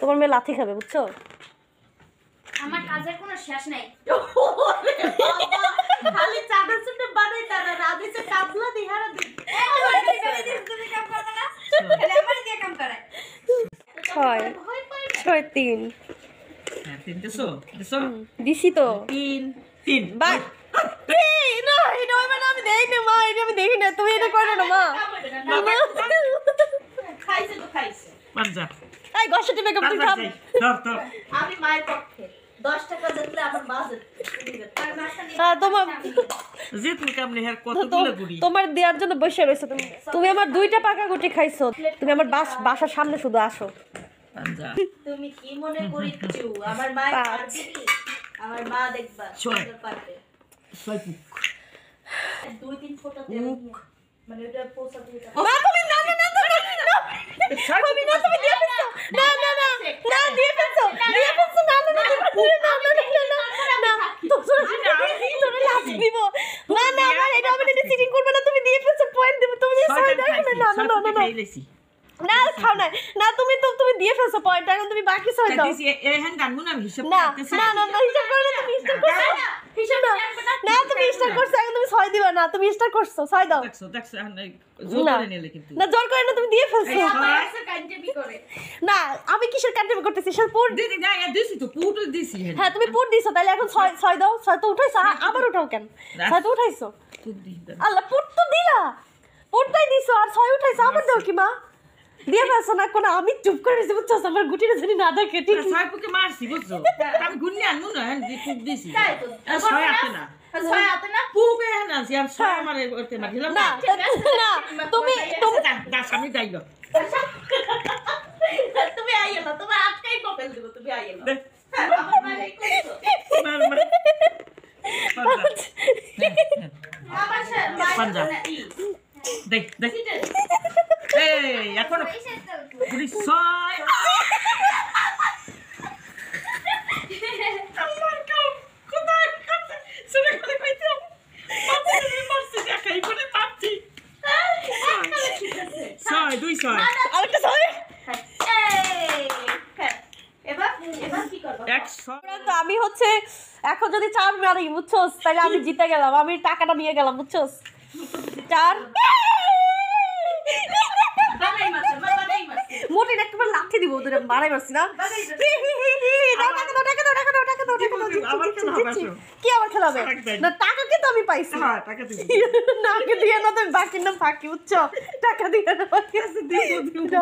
তোমার মেয়ে লাথি খাবে বুঝছো? আমার কাজের কোনো শেষ নাই। খালি চাদর চুটে বানাই তারা রাধিছে কাবলা দিহারা দি। তুমি কাম করবে না? তাহলে আমার দিয়ে কাম করায়। 6 6 3 হ্যাঁ 3 দিছো দিছো দিছি তো 3 বাই না এটা মানে আমি দেই না মা, এটা আমি দেখি না, তুমি এটা করো না মা। খাইছে তো খাইছে। পাঞ্জা এই গসটি মেকআপ তুই খাম। ধর আমি মায়ের পক্ষে 10 টাকা দিলে আমার মা যেত। তোমার জিত নি কামনে হের কতগুলো গুড়ি তোমার দেওয়ার জন্য বসে রইছো তুমি। তুমি আমার 2টা পাকা গুটি খাইছো। তুমি আমার বাসার সামনে শুধু আসো। পাঞ্জা তুমি কি মনে করিচ্ছু আমার মায়ের পারবে কি? আমার মা দেখবা সুন্দর পারবে। 6 পুক 2-3 ফোঁটা তেল নিয়ে মানে ওটা পোষা দিয়ে মা তুমি না না না আমি না, তুমি দিয়ে ফেলছো। না না না না দিয়ে ফেলছো না না না না তুমি লাভ দিব না না না এটা আমি চিটিং করব না, তুমি দিয়ে ফেলছো পয়েন্ট দেব তুমি সবাই দেখো না না না না না খাও না না তুমি দিয়ে ফেলছো পয়েন্ট, এখন তুমি বাকি সবাই দাও। এখান গানমু না হিসাব না করতেছি না না হিসাব করো না, তুমি স্টার করছো হিসাব না তুমি স্টার করছো, এখন তুমি 6 দিবা না, তুমি স্টার করছো 6 দাও। দেখছো জোর করে নিলে কিন্তু না জোর করে না, তুমি দিয়ে ফেলছো। আমার কাঞ্জেবি করে না আমি কিসের কান্ট্রি করতেছি সব পুট দিদি না দিছি তো পুটু দিছি হ্যাঁ তুমি পুট দিছো, তাহলে এখন 6 দাও। 6 তো উঠাইছো, আবার উঠাও কেন? 6 তো উঠাইছো, পুট দি আল্লাহ পুট তো দিলা, পুটটাই দিছো আর 6 উঠাইছো, আবার দাও কি মা? দিয়ে ফেলছো না কোন, আমি চুপ করে রইছি বুঝছো, আমার গুটিটা জানি না দেখে ঠিক। ছয় পুকে মারছি বুঝছো আমি গুন্নি আনু না দি পুক দিছি তাই তো ছয় আছে না 6 হাতে না পুকে না আমি ছয় আমারে করতে মারছিলাম না না তুমি দাস আমি যাইলো তুমি আইলা তোমার আটকাই কপেল দিব, তুমি আইলা আমার মারে কইছো আমার পাঞ্জা দেখ দেখ এই এখন পুলিশ ছয় আমার কাউ কোথায় কাছে শুনে করে কইতে মারছি দেখাই করে পাচ্ছি ছয় 2 ছয় আরেকটা 6 এবার কি করব? 100 তো আমি হচ্ছে এখন যদি 4 মারি বুঝছো, তাহলে আমি জিতে গেলাম, আমি টাকাটা নিয়ে গেলাম বুঝছো। 4 মোটে একবার লাথি দিব তোরে, মারাই মারছি না। কি আবার খেলাবে না? টাকা কিন্তু আমি পাইছি, টাকা দিবি নাকে দিয়ে না, তুমি বাকির নাম ফাঁকি বুঝছো, টাকা দিয়ে না বাকি আছে দিব